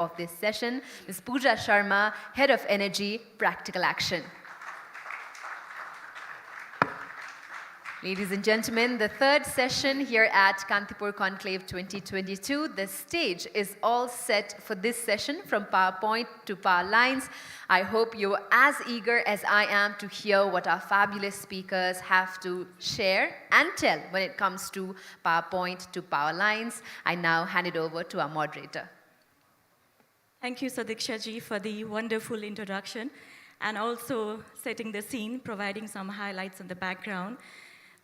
of this session, Ms. Pooja Sharma, Head of Energy, Practical Action. Ladies and gentlemen, the third session here at Kantipur Conclave 2022. The stage is all set for this session from PowerPoint to power lines. I hope you're as eager as I am to hear what our fabulous speakers have to share and tell when it comes to PowerPoint to power lines. I now hand it over to our moderator. Thank you, Sadiksha ji, for the wonderful introduction and also setting the scene, providing some highlights in the background.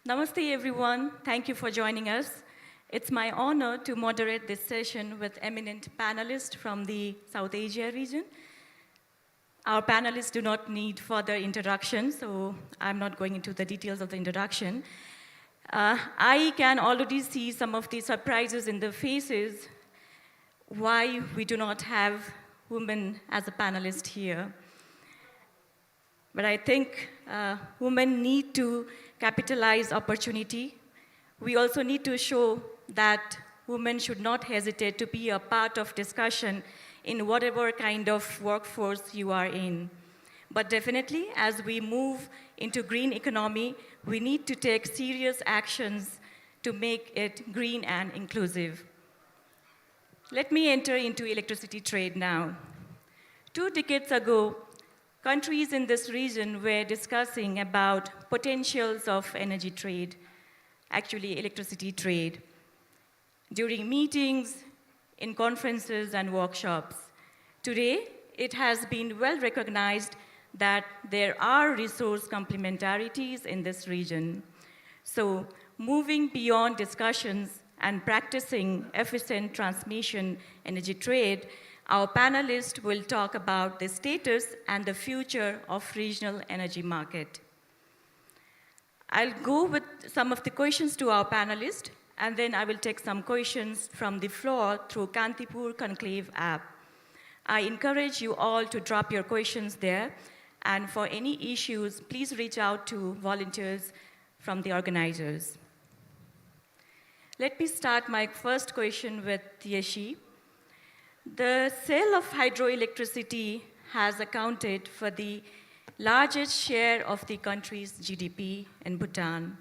Namaste, everyone. Thank you for joining us. It's my honor to moderate this session with eminent panelists from the South Asia region. Our panelists do not need further introduction, so I'm not going into the details of the introduction. I can already see some of the surprises in the faces why we do not have women as a panelist here. But I think women need to capitalize opportunity. We also need to show that women should not hesitate to be a part of discussion in whatever kind of workforce you are in. But definitely, as we move into green economy, we need to take serious actions to make it green and inclusive. Let me enter into electricity trade now. 2 decades ago, countries in this region were discussing about potentials of energy trade, actually electricity trade, during meetings, in conferences and workshops. Today, it has been well recognized that there are resource complementarities in this region. So, moving beyond discussions and practicing efficient transmission energy trade, our panelists will talk about the status and the future of regional energy market. I'll go with some of the questions to our panelists, and then I will take some questions from the floor through Kantipur Conclave app. I encourage you all to drop your questions there, and for any issues, please reach out to volunteers from the organizers. Let me start my first question with Yeshi. The sale of hydroelectricity has accounted for the largest share of the country's GDP in Bhutan.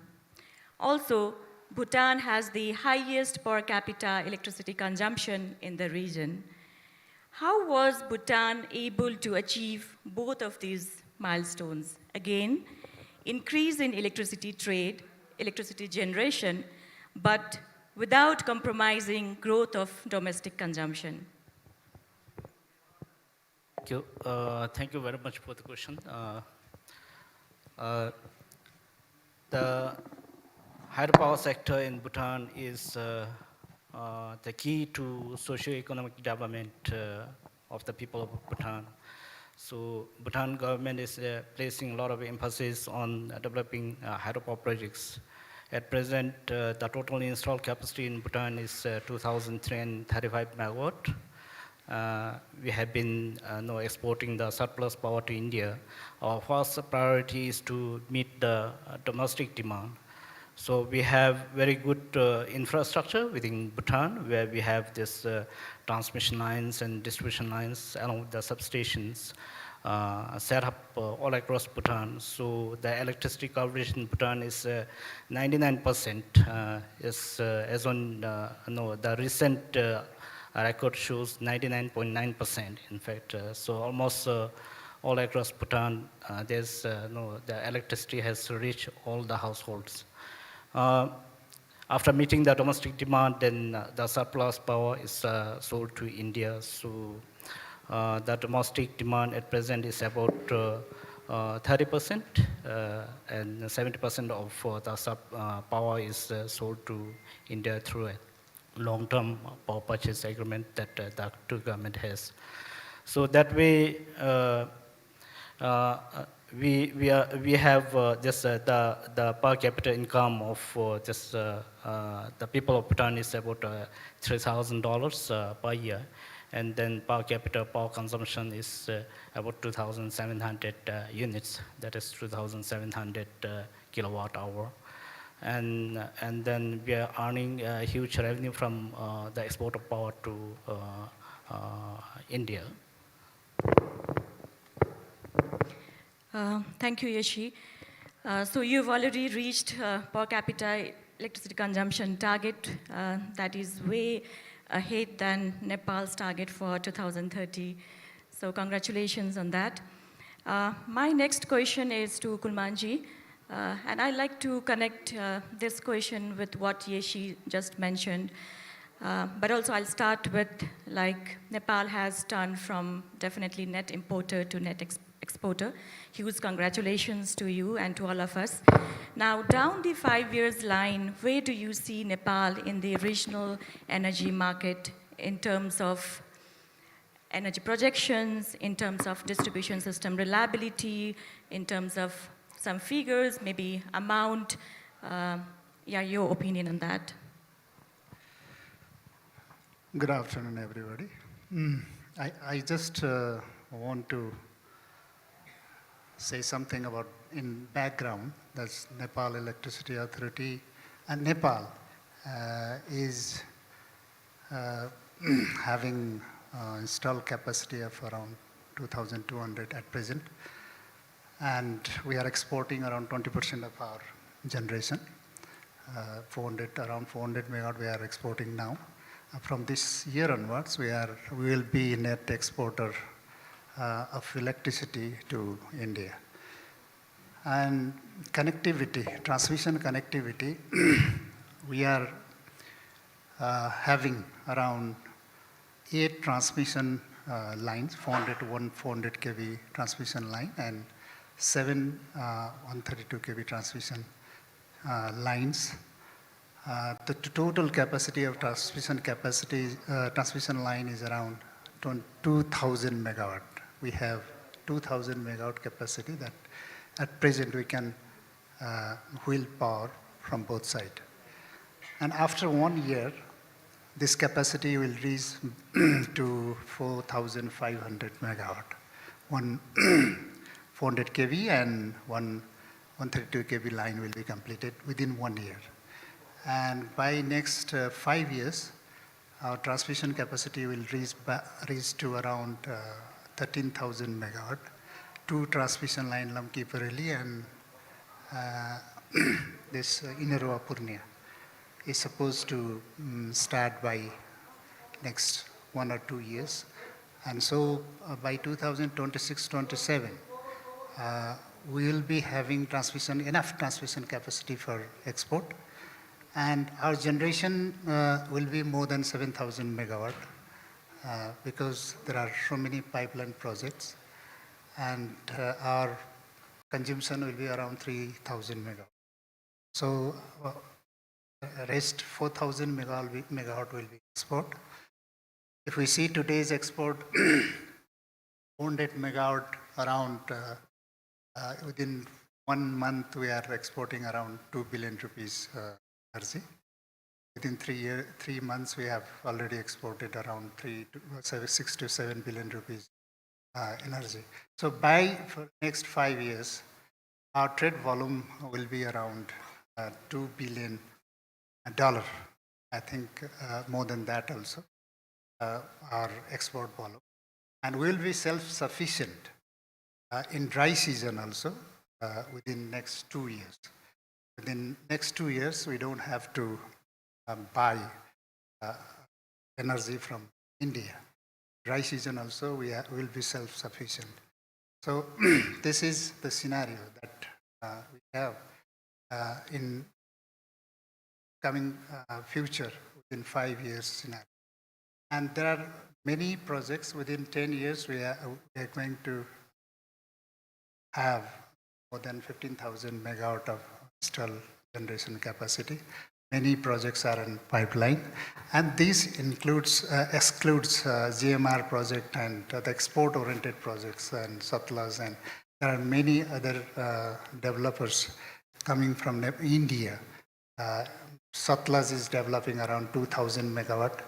Also, Bhutan has the highest per capita electricity consumption in the region. How was Bhutan able to achieve both of these milestones? Again, increase in electricity trade, electricity generation, but without compromising growth of domestic consumption. Thank you very much for the question. The hydropower sector in Bhutan is the key to socio-economic development of the people of Bhutan. So Bhutan government is placing a lot of emphasis on developing hydropower projects. At present, the total installed capacity in Bhutan is 2,335 megawatt. We have been exporting the surplus power to India. Our first priority is to meet the domestic demand. So we have very good infrastructure within Bhutan, where we have this transmission lines and distribution lines along with the substations set up all across Bhutan. So the electricity coverage in Bhutan is 99%. As on the recent record shows 99.9%. In fact, so almost all across Bhutan, the electricity has reached all the households. After meeting the domestic demand, then the surplus power is sold to India. So the domestic demand at present is about 30%, and 70% of the power is sold to India through a long-term power purchase agreement that the two government has. So that way, we have just the per capita income of just the people of Bhutan is about $3,000 per year, and then per capita power consumption is about 2,700 units. That is 2,700 kilowatt hour. And then we are earning a huge revenue from the export of power to India. Thank you, Yeshi. So you've already reached per capita electricity consumption target that is way ahead than Nepal's target for 2030. So congratulations on that. My next question is to Kulmanji, and I'd like to connect this question with what Yeshi just mentioned. But also I'll start with, like, Nepal has turned from definitely net importer to net exporter. Huge congratulations to you and to all of us. Now, down the 5 years line, where do you see Nepal in the regional energy market in terms of energy projections, in terms of distribution system reliability, in terms of some figures, maybe amount? Yeah, your opinion on that. Good afternoon, everybody. I just want to say something about in background. That's Nepal Electricity Authority, and Nepal is having installed capacity of around 2,200 at present, and we are exporting around 20% of our generation. Around 400 megawatt we are exporting now. From this year onwards, we will be net exporter of electricity to India. And connectivity, transmission connectivity, we are having around 8 transmission lines, 400 to 400 kV transmission line, and 7 132 kV transmission lines. The total capacity of transmission line is around 2,000 megawatt. We have 2,000 megawatt capacity that at present we can wheel power from both sides. And after 1 year, this capacity will reach to 4,500 megawatt. One 400 kV and one 132 kV line will be completed within 1 year. And by next 5 years, our transmission capacity will reach to around 13,000 megawatt. 2 transmission line, Lamki-Pareli and this Inerua Purnia is supposed to start by next 1 or 2 years. And so by 2026-27, we will be having enough transmission capacity for export. And our generation will be more than 7,000 megawatt because there are so many pipeline projects, and our consumption will be around 3,000 megawatt. So rest 4,000 megawatt will be export. If we see today's export, 400 megawatt around within 1 month we are exporting around 2 billion rupees energy. Within 3 months, we have already exported around 6 to 7 billion rupees energy. So for next 5 years, our trade volume will be around $2 billion. I think more than that also, our export volume. And we'll be self-sufficient in dry season also within next 2 years. Within next 2 years, we don't have to buy energy from India. Dry season also, we will be self-sufficient. So this is the scenario that we have in coming future within 5 years scenario. And there are many projects within 10 years we are going to have more than 15,000 megawatt of installed generation capacity. Many projects are in pipeline, and this excludes GMR project and the export-oriented projects and Satlas, and there are many other developers coming from India. Satlas is developing around 2,000 megawatt,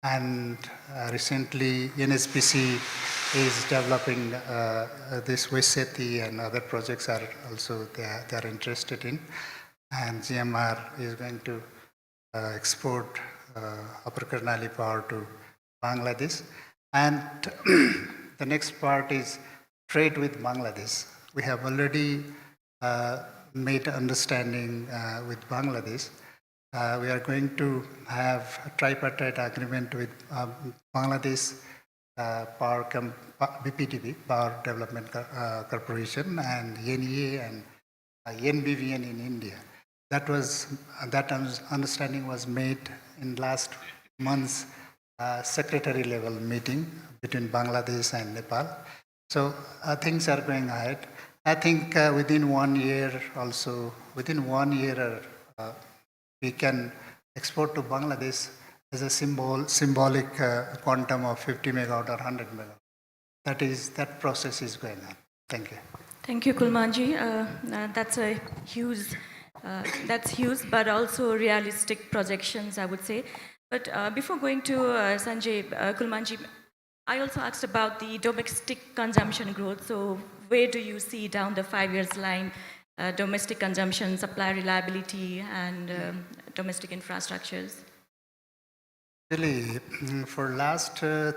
and recently NSPC is developing this Veseti, and other projects are also they are interested in. And GMR is going to export Upper Karnali power to Bangladesh. And the next part is trade with Bangladesh. We have already made understanding with Bangladesh. We are going to have a tripartite agreement with Bangladesh BPDB, Power Development Corporation, and NEA and NBVN in India. That understanding was made in last month's secretary level meeting between Bangladesh and Nepal. So things are going ahead. I think within 1 year also, we can export to Bangladesh as a symbolic quantum of 50 megawatt or 100 megawatt. That process is going on. Thank you. Thank you, Kulmanji. That's huge, but also realistic projections, I would say. But before going to Sanjay, Kulmanji, I also asked about the domestic consumption growth. So where do you see down the 5 years line domestic consumption, supply reliability, and domestic infrastructures? Really, for last 4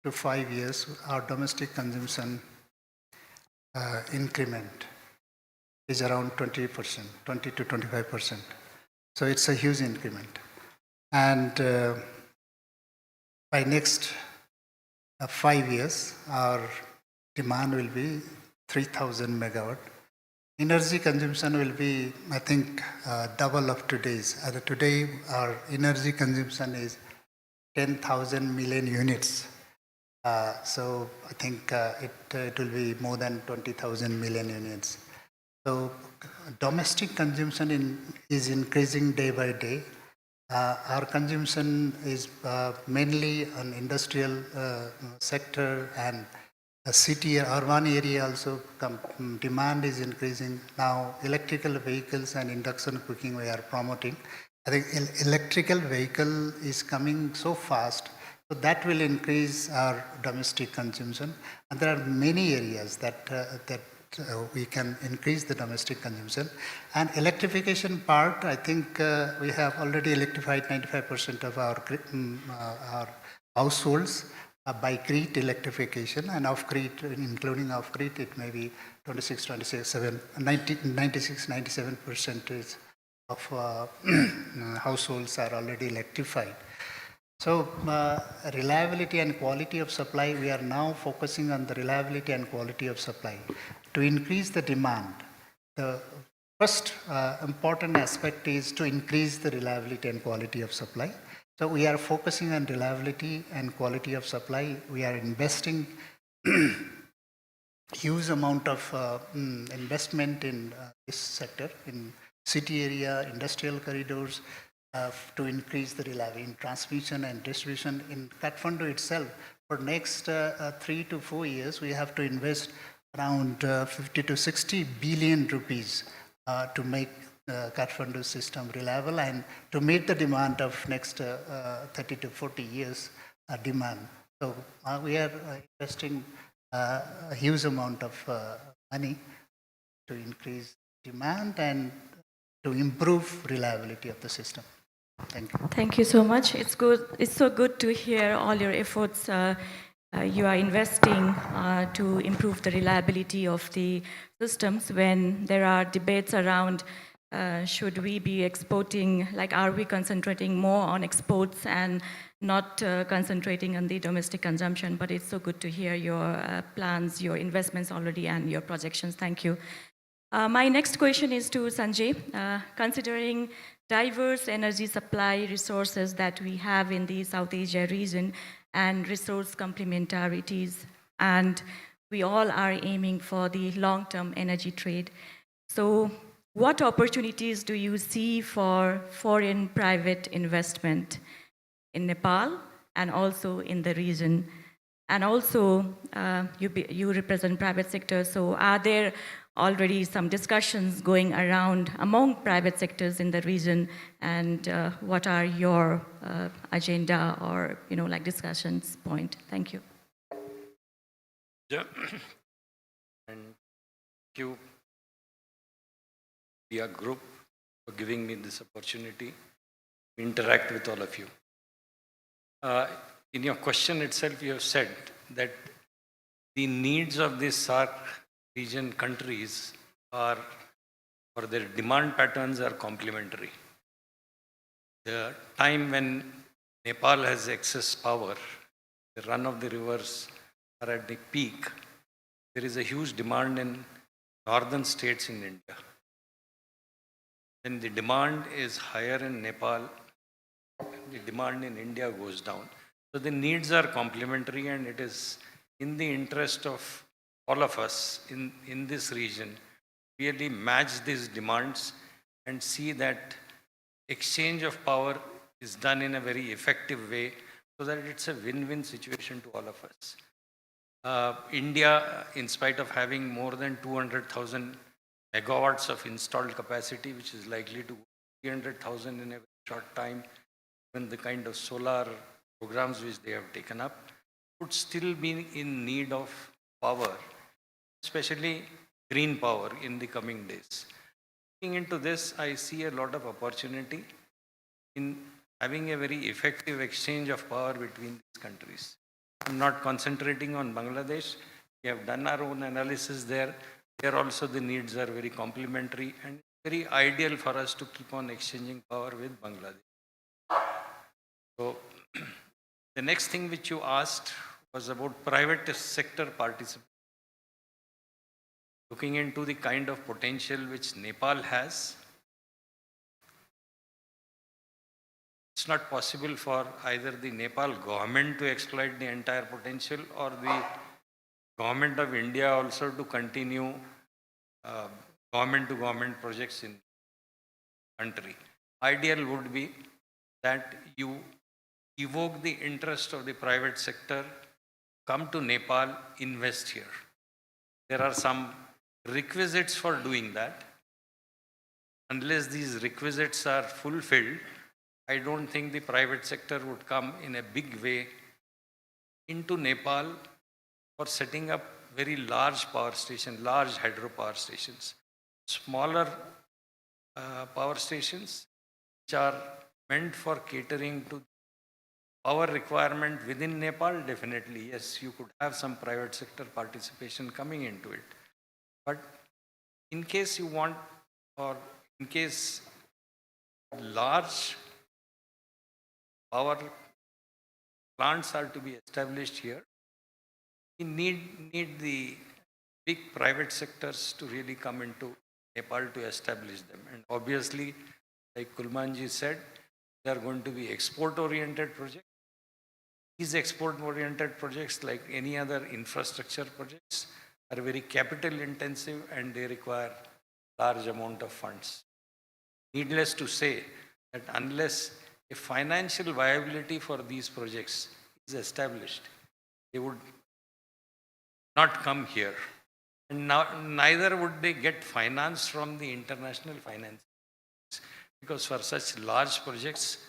to 5 years, our domestic consumption increment is around 20%, 20 to 25%. So it's a huge increment. And by next 5 years, our demand will be 3,000 megawatt. Energy consumption will be, I think, double of today's. Today, our energy consumption is 10,000 million units. So I think it will be more than 20,000 million units. So domestic consumption is increasing day by day. Our consumption is mainly on industrial sector and city, urban area also. Demand is increasing. Now electrical vehicles and induction cooking we are promoting. I think electrical vehicle is coming so fast, so that will increase our domestic consumption. And there are many areas that we can increase the domestic consumption. And electrification part, I think we have already electrified 95% of our households by grid electrification, and off-grid, including off-grid, it may be 96-97% of households are already electrified. So reliability and quality of supply, we are now focusing on the reliability and quality of supply. To increase the demand, the first important aspect is to increase the reliability and quality of supply. So we are focusing on reliability and quality of supply. We are investing huge amount of investment in this sector, in city area, industrial corridors, to increase the reliability in transmission and distribution. In Kathmandu itself, for next 3 to 4 years, we have to invest around 50 to 60 billion rupees to make Kathmandu system reliable and to meet the demand of next 30 to 40 years demand. So we are investing a huge amount of money to increase demand and to improve reliability of the system. Thank you. Thank you so much. It's good. It's so good to hear all your efforts you are investing to improve the reliability of the systems when there are debates around should we be exporting, like are we concentrating more on exports and not concentrating on the domestic consumption. But it's so good to hear your plans, your investments already and your projections. Thank you. My next question is to Sanjay. Considering diverse energy supply resources that we have in the South Asia region and resource complementarities, and we all are aiming for the long-term energy trade. So what opportunities do you see for foreign private investment in Nepal and also in the region? And also, you represent private sector, so are there already some discussions going around among private sectors in the region, and what are your agenda or like discussions point? Thank you. Yeah. And thank you, Media Group, for giving me this opportunity to interact with all of you. in your question itself, you have said that the needs of these SAARC region countries are, or their demand patterns are complementary. The time when Nepal has excess power, the run of the rivers are at the peak, there is a huge demand in northern states in India. When the demand is higher in Nepal, the demand in India goes down. So the needs are complementary, and it is in the interest of all of us in this region really match these demands and see that exchange of power is done in a very effective way so that it's a win-win situation to all of us. India, in spite of having more than 200,000 megawatts of installed capacity, which is likely to 300,000 in a very short time, when the kind of solar programs which they have taken up, would still be in need of power, especially green power in the coming days. Looking into this, I see a lot of opportunity in having a very effective exchange of power between these countries. I'm not concentrating on Bangladesh. We have done our own analysis there. There also the needs are very complementary and very ideal for us to keep on exchanging power with Bangladesh. So the next thing which you asked was about private sector participation. Looking into the kind of potential which Nepal has, it's not possible for either the Nepal government to exploit the entire potential or the government of India also to continue government-to-government projects in the country. Ideal would be that you evoke the interest of the private sector, come to Nepal, invest here. There are some requisites for doing that. Unless these requisites are fulfilled, I don't think the private sector would come in a big way into Nepal for setting up very large power stations, large hydropower stations. Smaller power stations which are meant for catering to power requirement within Nepal, definitely, yes, you could have some private sector participation coming into it. But in case you want, or in case large power plants are to be established here, we need the big private sectors to really come into Nepal to establish them. And obviously, like Kulmanji said, they are going to be export-oriented projects. These export-oriented projects, like any other infrastructure projects, are very capital-intensive and they require large amount of funds. Needless to say that unless a financial viability for these projects is established, they would not come here. And now, neither would they get finance from the international finance. Because for such large projects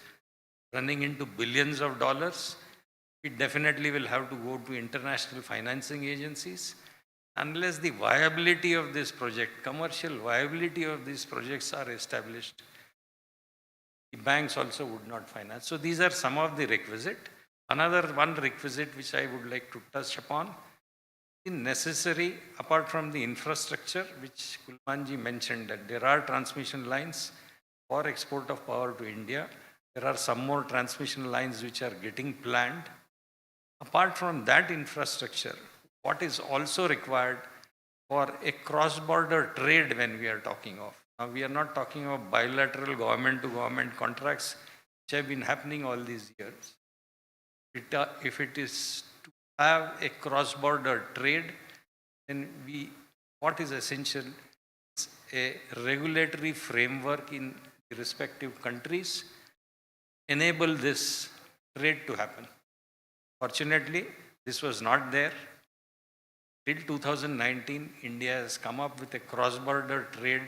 running into billions of dollars, it definitely will have to go to international financing agencies. Unless the viability of this project, commercial viability of these projects are established, the banks also would not finance. So these are some of the requisite. Another one requisite which I would like to touch upon, is necessary, apart from the infrastructure, which Kulmanji mentioned, that there are transmission lines for export of power to India. There are some more transmission lines which are getting planned. Apart from that infrastructure, what is also required for a cross-border trade when we are talking of? Now, we are not talking of bilateral government-to-government contracts which have been happening all these years. If it is to have a cross-border trade, then what is essential is a regulatory framework in the respective countries enable this trade to happen. Fortunately, this was not there. Till 2019, India has come up with a cross-border trade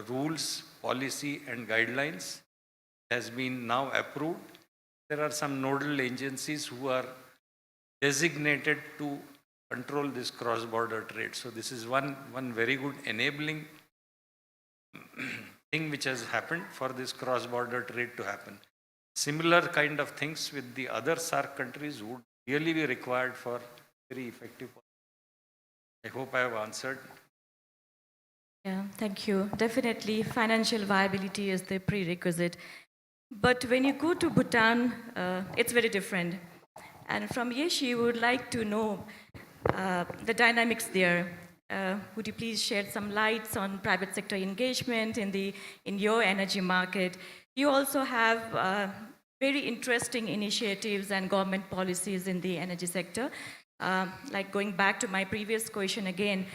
rules, policy and guidelines. It has been now approved. There are some nodal agencies who are designated to control this cross-border trade. So this is one very good enabling thing which has happened for this cross-border trade to happen. similar kind of things with the other SAARC countries would really be required for very effective. I hope I have answered. Yeah, thank you. Definitely, financial viability is the prerequisite. But when you go to Bhutan, it's very different. And from Yeshi, we would like to know the dynamics there. Would you please shed some lights on private sector engagement in your energy market? You also have very interesting initiatives and government policies in the energy sector. Like going back to my previous question again,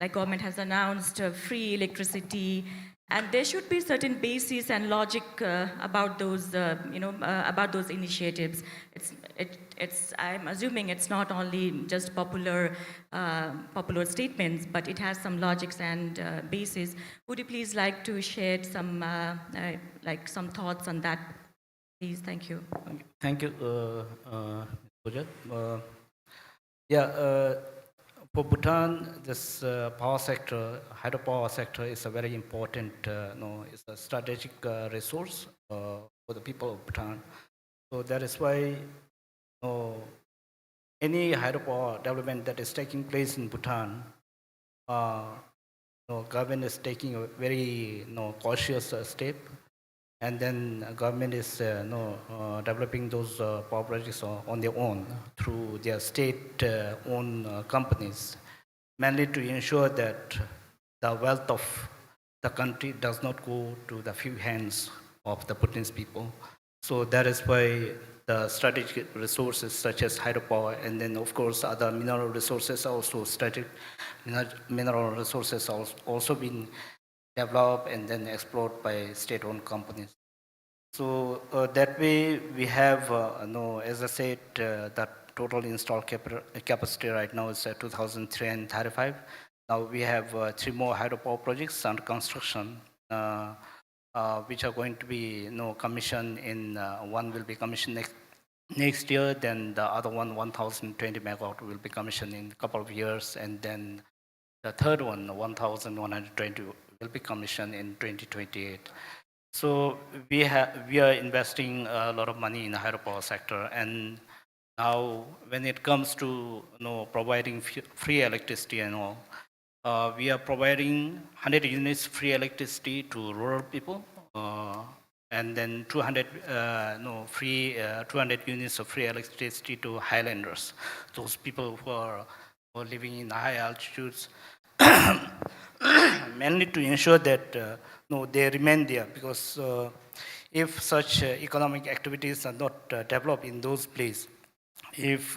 like government has announced free electricity, and there should be certain basis and logic about those, about those initiatives. I'm assuming it's not only just popular statements, but it has some logics and basis. Would you please like to share some, some thoughts on that, please? Thank you. Thank you, Pooja. For Bhutan, this power sector, hydropower sector, is a very important, it's a strategic resource for the people of Bhutan. So that is why any hydropower development that is taking place in Bhutan, government is taking a very cautious step, and then government is developing those power projects on their own through their state-owned companies, mainly to ensure that the wealth of the country does not go to the few hands of the Bhutanese people. So that is why the strategic resources such as hydropower, and then of course other mineral resources also strategic mineral resources also been developed and then explored by state-owned companies. So that way we have, as I said, the total installed capacity right now is 2,335. Now we have 3 more hydropower projects under construction, which are going to be commissioned in, one will be commissioned next year, then the other one, 1,020 megawatt, will be commissioned in a couple of years, and then the third one, 1,120, will be commissioned in 2028. So we are investing a lot of money in the hydropower sector, and now when it comes to providing free electricity and all, we are providing 100 units free electricity to rural people, and then 200 units of free electricity to highlanders, those people who are living in high altitudes, mainly to ensure that they remain there, because if such economic activities are not developed in those places, if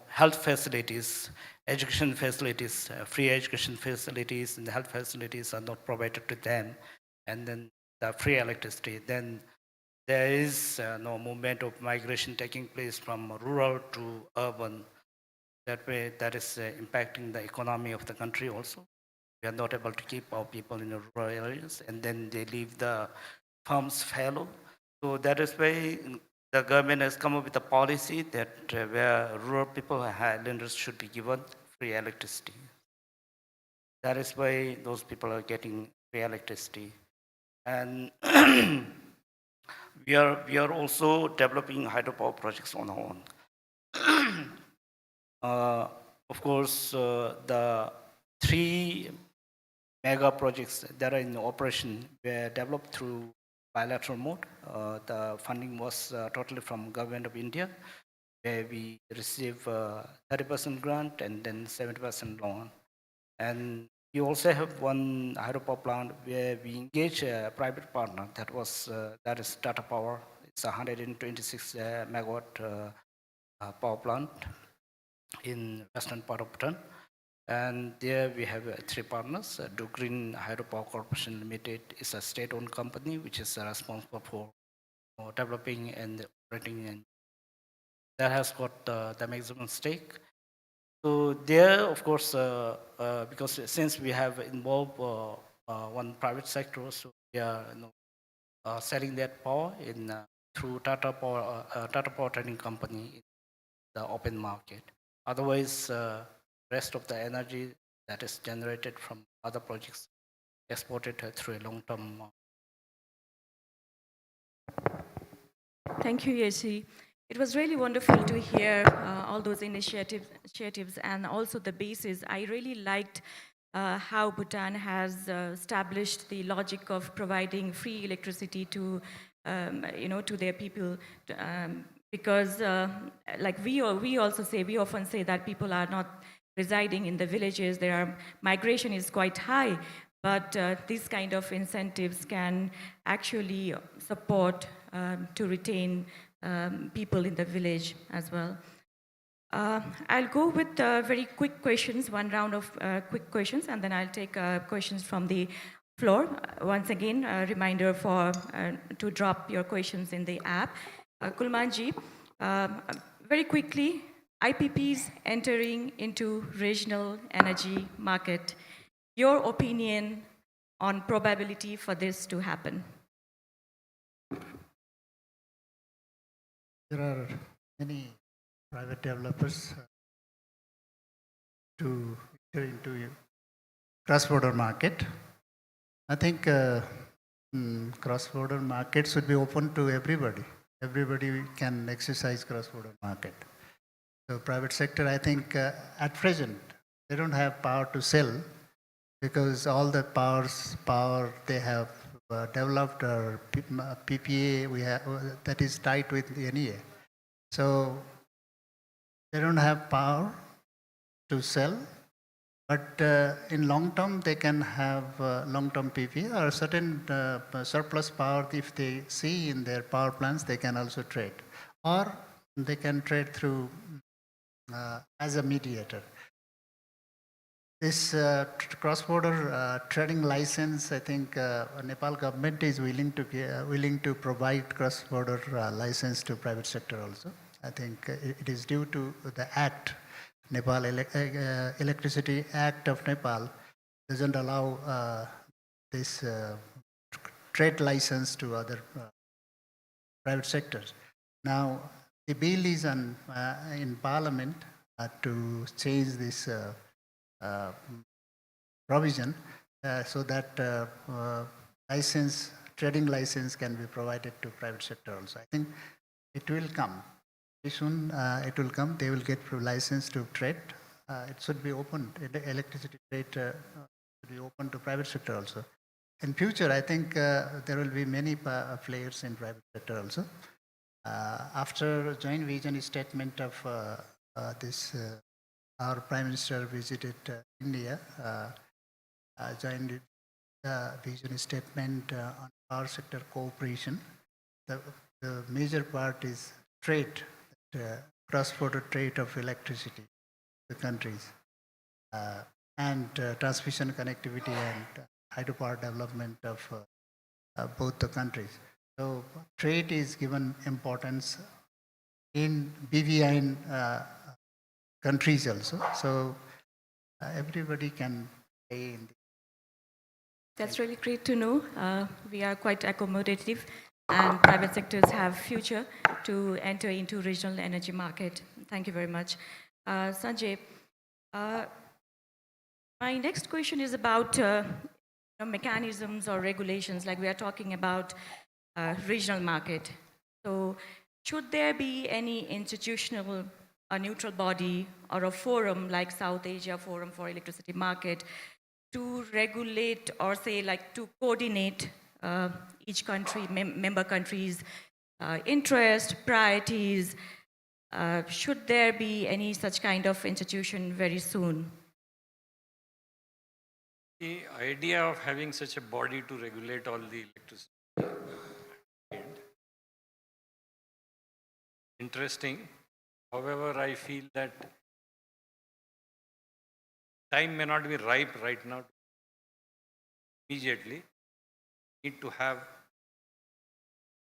health facilities, education facilities, free education facilities and health facilities are not provided to them, and then the free electricity, then there is no movement of migration taking place from rural to urban. That way, that is impacting the economy of the country also. We are not able to keep our people in the rural areas, and then they leave the farms fallow. So that is why the government has come up with a policy that where rural people and highlanders should be given free electricity. That is why those people are getting free electricity. And we are also developing hydropower projects on our own. Of course, the 3 mega projects that are in operation were developed through bilateral mode. The funding was totally from Government of India, where we receive 30% grant and then 70% loan. And we also have one hydropower plant where we engage a private partner. That is Tata Power. It's a 126 megawatt power plant in western part of Bhutan. And there we have 3 partners. Druk Hydropower Corporation Limited is a state-owned company which is responsible for developing and operating, and that has got the maximum stake. So there, of course, because since we have involved one private sector, so we are selling that power in through Tata Power Trading Company in the open market. Otherwise, rest of the energy that is generated from other projects exported through a long-term. Thank you, Yeshi. It was really wonderful to hear all those initiatives and also the basis. I really liked how Bhutan has established the logic of providing free electricity to, to their people, because like we often say that people are not residing in the villages. Migration is quite high, but these kind of incentives can actually support to retain people in the village as well. I'll go with very quick questions, one round of quick questions, and then I'll take questions from the floor. Once again, a reminder to drop your questions in the app. Kulman ji, very quickly, IPPs entering into regional energy market. Your opinion on probability for this to happen? There are many private developers to enter into cross-border market. I think cross-border market should be open to everybody. Everybody can exercise cross-border market. So private sector, I think at present, they don't have power to sell because all the power they have developed or PPA that is tied with the NEA. So they don't have power to sell, but in long term they can have long-term PPA or certain surplus power. If they see in their power plants, they can also trade, or they can trade through as a mediator. This cross-border trading license, I think Nepal government is willing to provide cross-border license to private sector also. I think it is due to the Act, Nepal Electricity Act of Nepal doesn't allow this trade license to other private sectors. Now the bill is in Parliament to change this provision so that trading license can be provided to private sector also. I think it will come. Very soon it will come. They will get license to trade. It should be open. Electricity trade should be open to private sector also. In future, I think there will be many players in private sector also. After joint vision statement of this our Prime Minister visited India, joined vision statement on power sector cooperation. The major part is trade, cross-border trade of electricity to countries, and transmission connectivity and hydropower development of both the countries. So trade is given importance in BVIN countries also. So everybody can play in. That's really great to know. We are quite accommodative, and private sectors have future to enter into regional energy market. Thank you very much. Sanjay, my next question is about mechanisms or regulations, like we are talking about regional market. So should there be any institutional a neutral body or a forum like South Asia Forum for Electricity Market to regulate or say like to coordinate each country, member countries' interest, priorities? Should there be any such kind of institution very soon? The idea of having such a body to regulate all the electricity, interesting. However, I feel that time may not be ripe right now. Immediately, need to have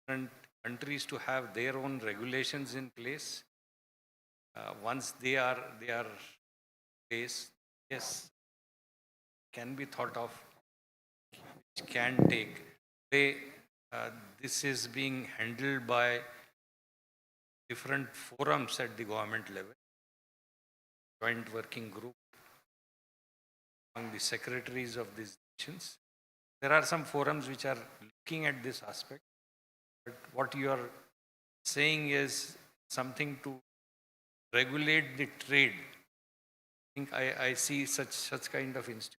different countries to have their own regulations in place. Once they are placed, yes, can be thought of, which can take. This is being handled by different forums at the government level, joint working group among the secretaries of these nations. There are some forums which are looking at this aspect, but what you are saying is something to regulate the trade. I see such kind of institute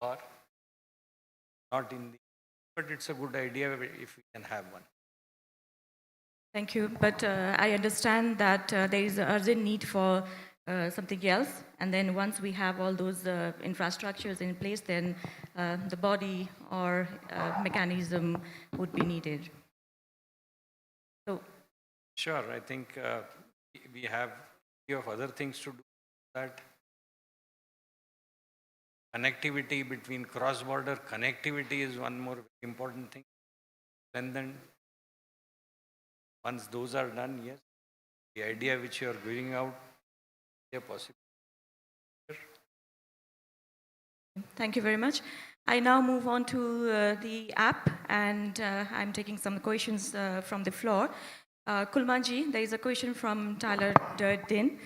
or not in the, but it's a good idea if we can have one. Thank you. But I understand that there is an urgent need for something else. And then once we have all those infrastructures in place, then the body or mechanism would be needed. So, Sure, I think we have few of other things to do. That connectivity between cross-border connectivity is one more important thing. And then once those are done, yes, the idea which you are giving out, yeah, possible. thank you very much. I now move on to the app, and I'm taking some questions from the floor. Kulmanji, there is a question from Tyler Durdin.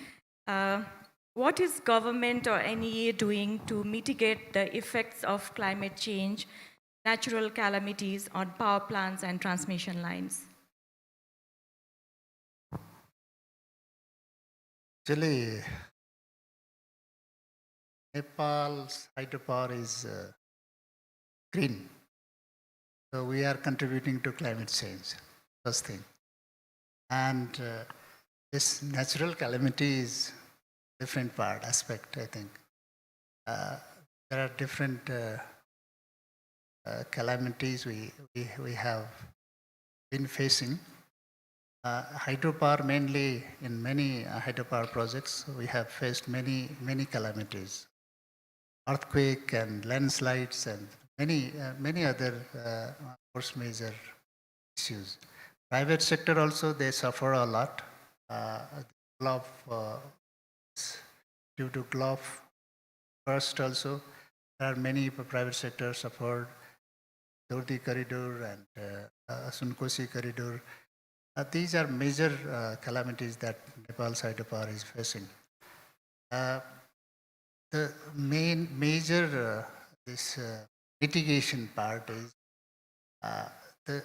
What is government or NEA doing to mitigate the effects of climate change, natural calamities on power plants and transmission lines? Actually, Nepal's hydropower is green. So we are contributing to climate change, first thing. And this natural calamity is different aspect, I think. There are different calamities we have been facing. Hydropower, mainly in many hydropower projects, we have faced many calamities. Earthquake and landslides and many other force major issues. Private sector also, they suffer a lot. Due to glove burst also, there are many private sectors suffered. Dordi corridor and Sunkosi corridor. These are major calamities that Nepal's hydropower is facing. The major this mitigation part is the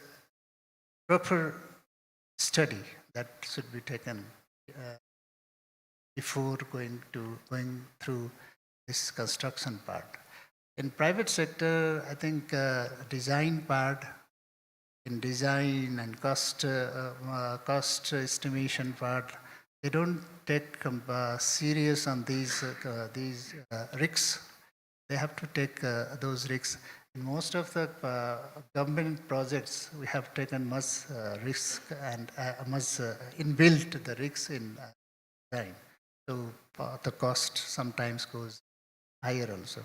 proper study that should be taken before going through this construction part. In private sector, I think design part, in design and cost estimation part, they don't take serious on these risks. They have to take those risks. In most of the government projects, we have taken much risk and much inbuilt the risks in design. So the cost sometimes goes higher also.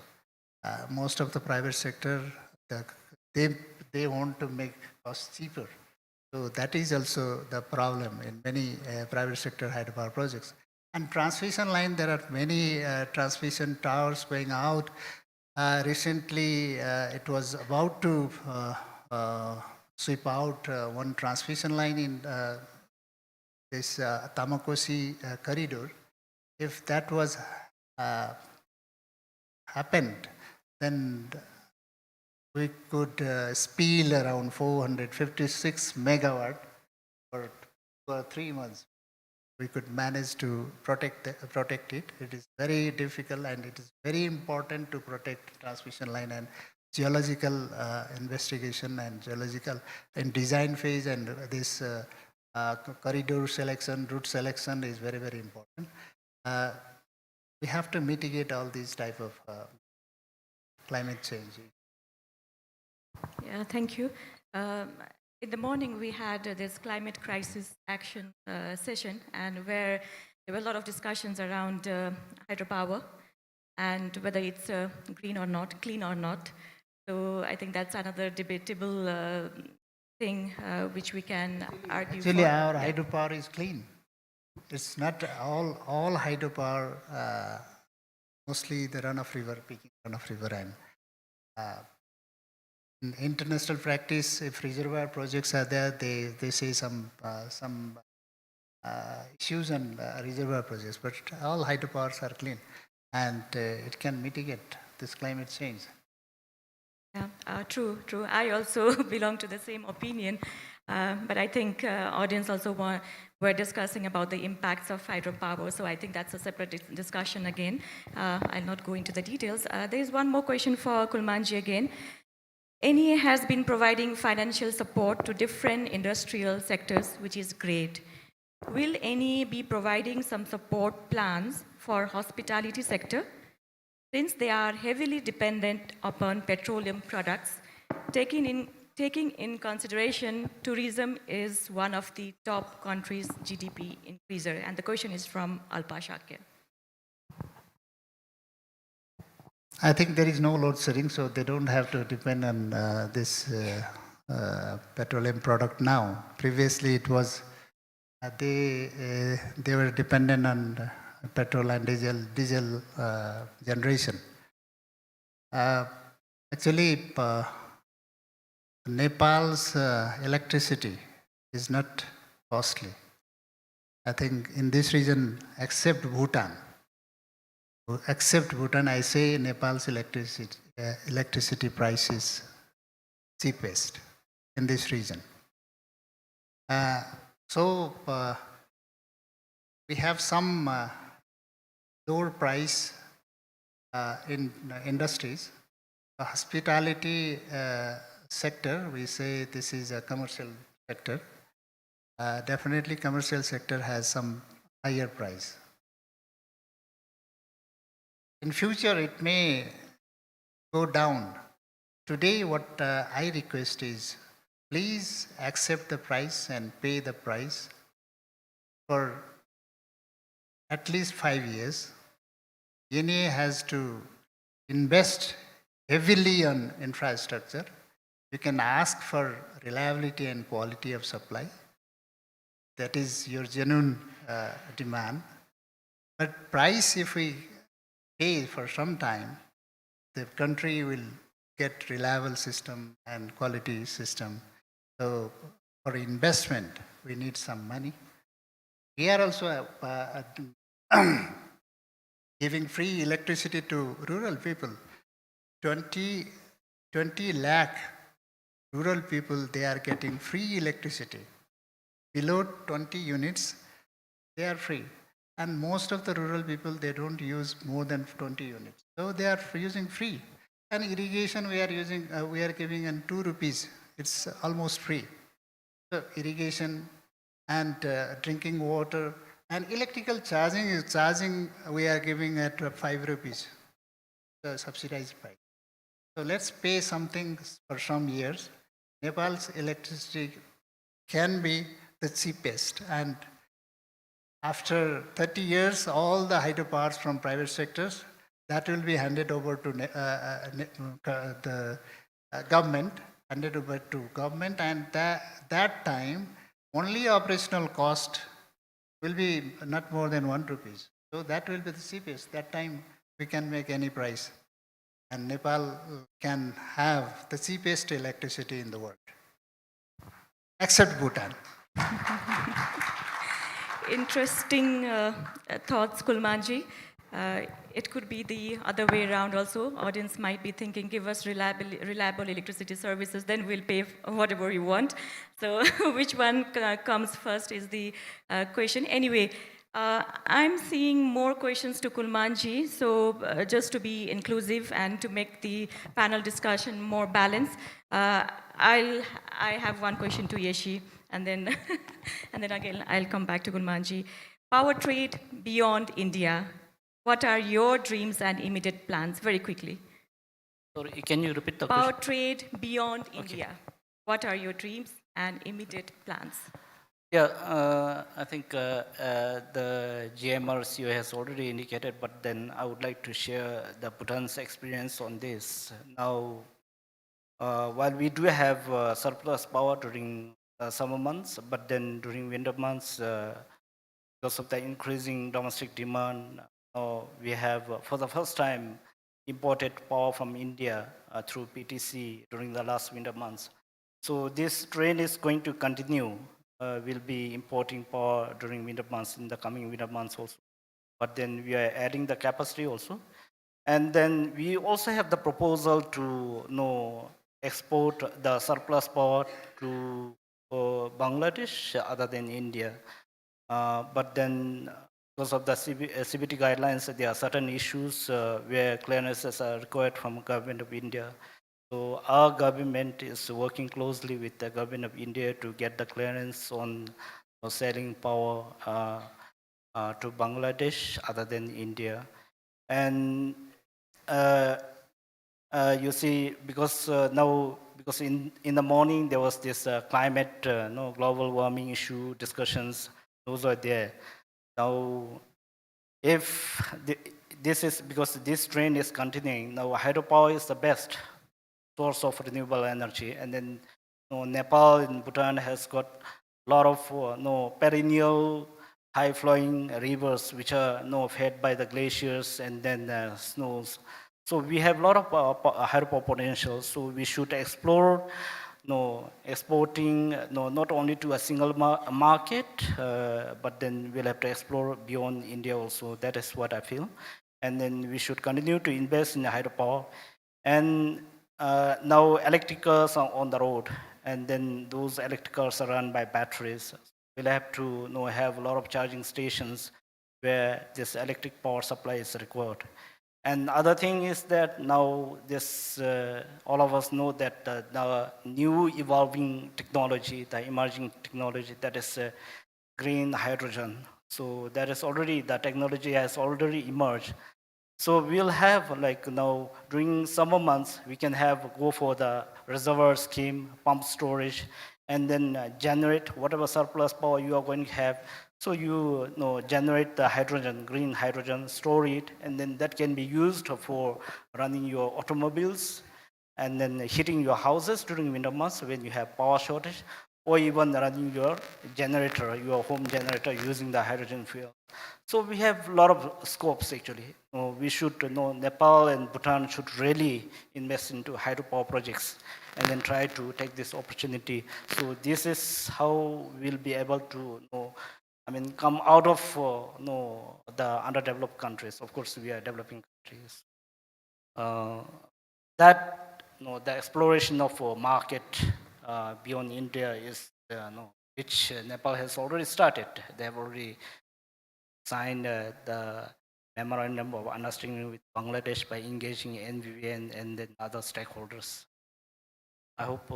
Most of the private sector, they want to make costs cheaper. So that is also the problem in many private sector hydropower projects. And transmission line, there are many transmission towers going out. Recently, it was about to sweep out one transmission line in this Tamakosi corridor. If that was happened, then we could spill around 456 megawatt for 3 months. We could manage to protect it. It is very difficult, and it is very important to protect transmission line and geological investigation and geological and design phase, and this corridor selection, route selection is very, very important. We have to mitigate all these type of climate change. Yeah, thank you. In the morning, we had this climate crisis action session, and where there were a lot of discussions around hydropower and whether it's green or not, clean or not. So I think that's another debatable thing which we can argue. Actually, our hydropower is clean. It's not all hydropower. Mostly the runoff river, peaking runoff river, and in international practice, if reservoir projects are there, they say some issues and reservoir projects, but all hydropowers are clean, and it can mitigate this climate change. Yeah, true. I also belong to the same opinion, but I think audience also were discussing about the impacts of hydropower, so I think that's a separate discussion again. I'll not go into the details. There is one more question for Kulmanji again. NEA has been providing financial support to different industrial sectors, which is great. Will NEA be providing some support plans for hospitality sector? Since they are heavily dependent upon petroleum products, taking in consideration tourism is one of the top countries' GDP increaser. And the question is from Alpa Shakir. I think there is no load shedding, so they don't have to depend on this petroleum product now. Previously, it was they were dependent on petrol and diesel generation. Actually, Nepal's electricity is not costly. I think in this region, except Bhutan, I say Nepal's electricity price is cheapest in this region. So we have some lower price in industries. The hospitality sector, we say this is a commercial sector. Definitely commercial sector has some higher price. In future, it may go down. Today, what I request is, please accept the price and pay the price for at least 5 years. NEA has to invest heavily on infrastructure. You can ask for reliability and quality of supply. That is your genuine demand. But price, if we pay for some time, the country will get reliable system and quality system. So for investment, we need some money. We are also giving free electricity to rural people. 20 lakh rural people, they are getting free electricity. Below 20 units, they are free. And most of the rural people, they don't use more than 20 units. So they are using free. And irrigation, we are giving in 2 rupees. It's almost free. So irrigation and drinking water and electrical charging we are giving at 5 rupees, the subsidized price. So let's pay something for some years. Nepal's electricity can be the cheapest, and after 30 years, all the hydropowers from private sectors, that will be handed over to the government, and that time, only operational cost will be not more than 1 rupees. So that will be the cheapest. That time we can make any price. And Nepal can have the cheapest electricity in the world, except Bhutan. Interesting thoughts, Kulmanji. It could be the other way around also. Audience might be thinking, give us reliable electricity services, then we'll pay whatever you want. So which one comes first is the question. Anyway, I'm seeing more questions to Kulmanji. So just to be inclusive and to make the panel discussion more balanced, I have one question to Yeshi, and then and then again I'll come back to Kulmanji. Power trade beyond India. What are your dreams and immediate plans? Very quickly. Sorry, can you repeat the Power question? trade beyond India. What are your dreams and immediate plans? Yeah, I think the GMR CEO has already indicated, but then I would like to share the Bhutan's experience on this. Now, while we do have surplus power during summer months, but then during winter months, because of the increasing domestic demand, we have, for the first time, imported power from India through PTC during the last winter months. So this trend is going to continue. We'll be importing power during winter months, in the coming winter months also. But then we are adding the capacity also. And then we also have the proposal to export the surplus power to Bangladesh other than India. But then because of the CBT guidelines, there are certain issues where clearances are required from government of India. So our government is working closely with the government of India to get the clearance on selling power to Bangladesh other than India. And you see, because because in the morning there was this climate, global warming issue discussions, those are there. Now, if this is, because this trend is continuing, now hydropower is the best source of renewable energy. And then Nepal and Bhutan has got a lot of perennial high-flowing rivers which are fed by the glaciers and then snows. So we have a lot of hydropower potential. So we should explore exporting not only to a single market, but then we'll have to explore beyond India also. That is what I feel. And then we should continue to invest in hydropower. And now electric cars are on the road, and then those electric cars are run by batteries. We'll have to have a lot of charging stations where this electric power supply is required. And other thing is that now this, all of us know that the new evolving technology, the emerging technology, that is green hydrogen. So that is already, the technology has already emerged. So we'll have now during summer months, we can go for the reservoir scheme, pump storage, and then generate whatever surplus power you are going to have. So you generate the hydrogen, green hydrogen, store it, and then that can be used for running your automobiles and then heating your houses during winter months when you have power shortage, or even running your generator, your home generator using the hydrogen fuel. So we have a lot of scopes actually. We should Nepal and Bhutan should really invest into hydropower projects and then try to take this opportunity. So this is how we'll be able to come out of the underdeveloped countries. Of course, we are developing countries. The exploration of market beyond India is which Nepal has already started. They have already signed the memorandum of understanding with Bangladesh by engaging NVVN and then other stakeholders. I hope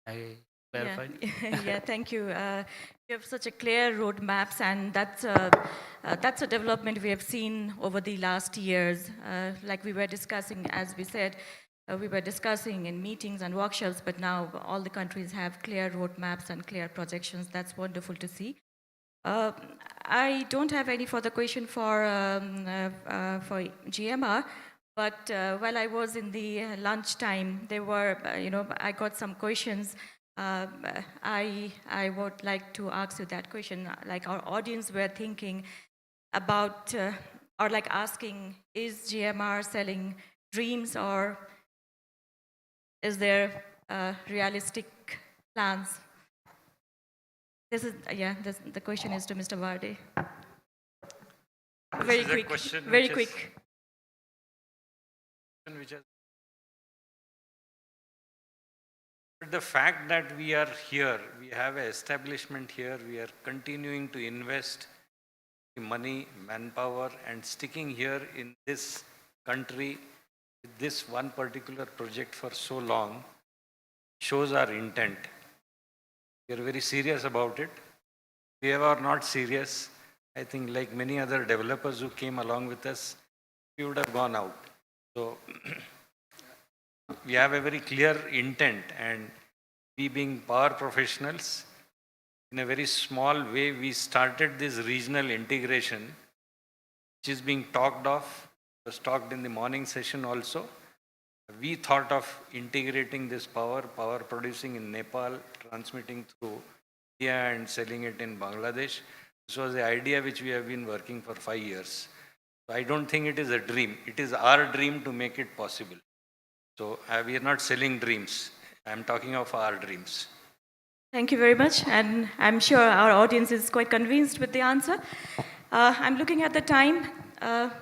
I clarified. Yeah, thank you. You have such a clear roadmaps, and that's a development we have seen over the last years. Like we were discussing, as we said, we were discussing in meetings and workshops, but now all the countries have clear roadmaps and clear projections. That's wonderful to see. I don't have any further question for GMR, but while I was in the lunchtime, there were, I got some questions. I would like to ask you that question. Like our audience were thinking about, or like asking, is GMR selling dreams, or is there realistic plans? This is, the question is to Mr. Barde. Very quick, very quick. The fact that we are here, we have an establishment here, we are continuing to invest money, manpower, and sticking here in this country with this one particular project for so long shows our intent. We are very serious about it. If we are not serious, I think like many other developers who came along with us, we would have gone out. So we have a very clear intent, and we being power professionals, in a very small way, we started this regional integration, which is being talked of. It was talked in the morning session also. We thought of integrating this power producing in Nepal, transmitting through India and selling it in Bangladesh. This was the idea which we have been working for 5 years. So I don't think it is a dream. It is our dream to make it possible. So we are not selling dreams. I'm talking of our dreams. Thank you very much. And I'm sure our audience is quite convinced with the answer. I'm looking at the time.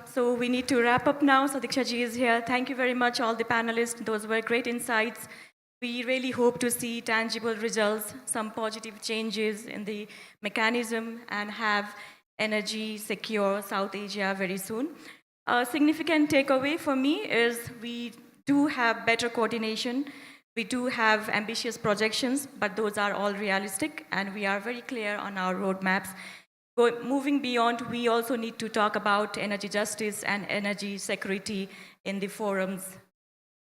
So we need to wrap up now. So Diksha ji is here. Thank you very much, all the panelists. Those were great insights. We really hope to see tangible results, some positive changes in the mechanism, and have energy secure South Asia very soon. A significant takeaway for me is we do have better coordination. We do have ambitious projections, but those are all realistic, and we are very clear on our roadmaps. Moving beyond, we also need to talk about energy justice and energy security in the forums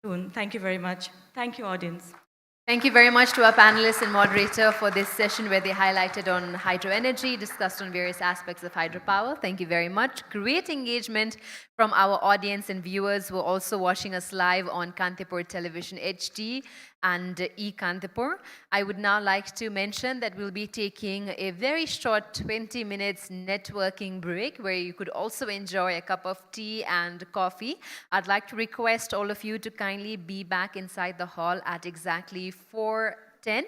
soon. Thank you very much. Thank you, audience. Thank you very much to our panelists and moderator for this session where they highlighted on hydro energy, discussed on various aspects of hydropower. Thank you very much. Great engagement from our audience and viewers who are also watching us live on Kantipur Television HD and eKantipur. I would now like to mention that we'll be taking a very short 20 minutes networking break where you could also enjoy a cup of tea and coffee. I'd like to request all of you to kindly be back inside the hall at exactly 4:10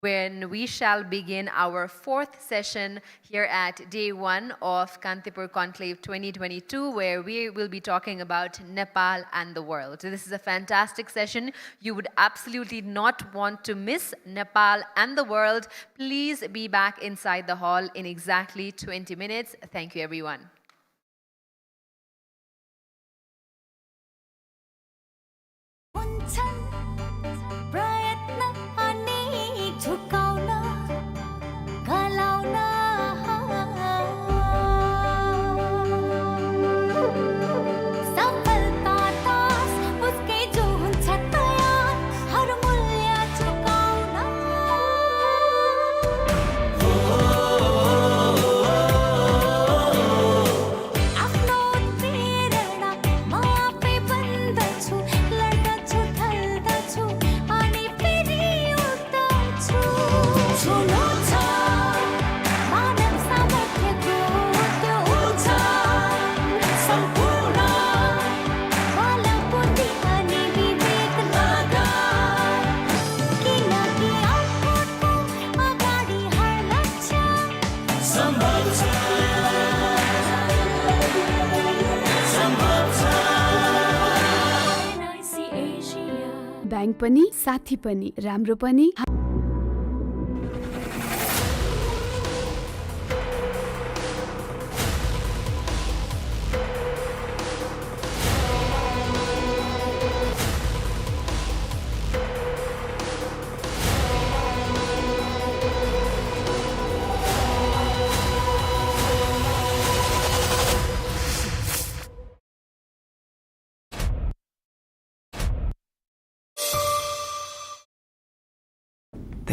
when we shall begin our fourth session here at day one of Kantipur Conclave 2022, where we will be talking about Nepal and the world. This is a fantastic session. You would absolutely not want to miss Nepal and the world. Please be back inside the hall in exactly 20 minutes. Thank you, everyone. Bank पनि साथी पनि राम्रो पनि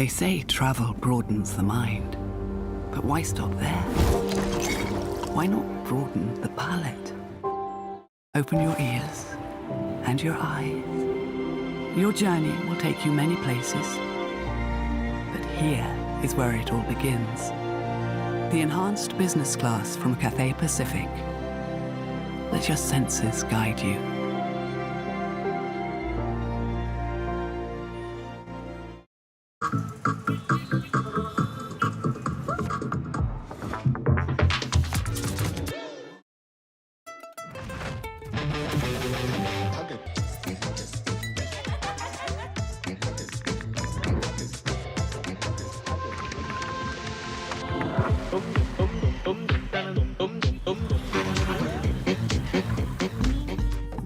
They say travel broadens the mind, but why stop there? Why not broaden the palette? Open your ears and your eyes. Your journey will take you many places, but here is where it all begins. The enhanced business class from Cathay Pacific. Let your senses guide you.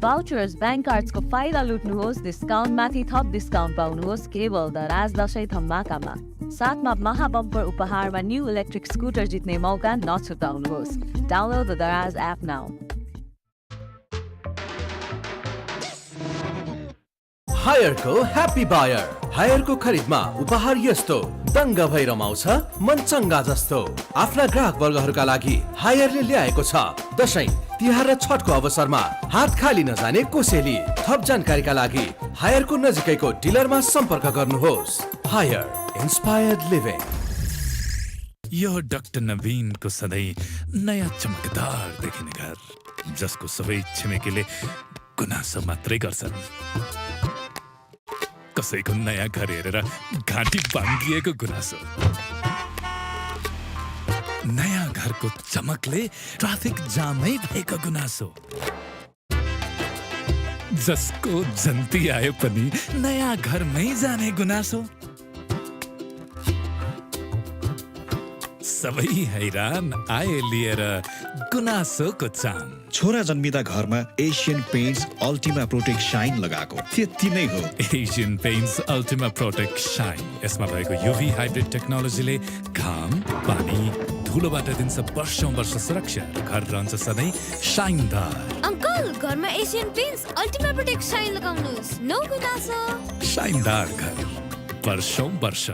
Vouchers, bank cards को फाइदा लुट्नुहोस्, discount माथि थप discount पाउनुहोस् केवल the राज दशैं धमाकामा। साथमा महा bumper उपहारमा new electric scooter जित्ने मौका नछुटाउनुहोस्। Download the Daraz app now. हायरको ह्याप्पी बायर। हायरको खरिदमा उपहार यस्तो दङ्ग भई रमाउँछ मन चङ्गा जस्तो। आफ्ना ग्राहक वर्गहरूका लागि हायरले ल्याएको छ दशैं, तिहार र छठको अवसरमा हात खाली नजाने कोसेली। थप जानकारीका लागि हायरको नजिकैको डिलरमा सम्पर्क गर्नुहोस्। Haier, inspired living. यो डाक्टर नवीनको सधैँ नयाँ चमकदार देखिने घर, जसको सबै छिमेकीले गुनासो मात्रै गर्छन्। कसैको नयाँ घर हेरेर घाँटी भाङ्गिएको गुनासो। नयाँ घरको चमकले ट्राफिक जामै भएको गुनासो, जसको जन्ती आए पनि नयाँ घरमै जाने गुनासो, सबै हैरान आए लिएर गुनासोको चाम। छोरा जन्मिँदा घरमा Asian paints Ultima Protect Shine लगाएको, त्यति नै हो। Asian paints Ultima Protect Shine, यसमा भएको युभी हाइब्रिड टेक्नोलोजीले घाम, पानी, धुलोबाट दिन्छ वर्षौं वर्ष सुरक्षा र घर रहन्छ सधैँ शाइनदार। अंकल, घरमा Asian paints Ultima Protect Shine लगाउनुस्, नो गुनासो। शाइनदार घर वर्षौं वर्ष।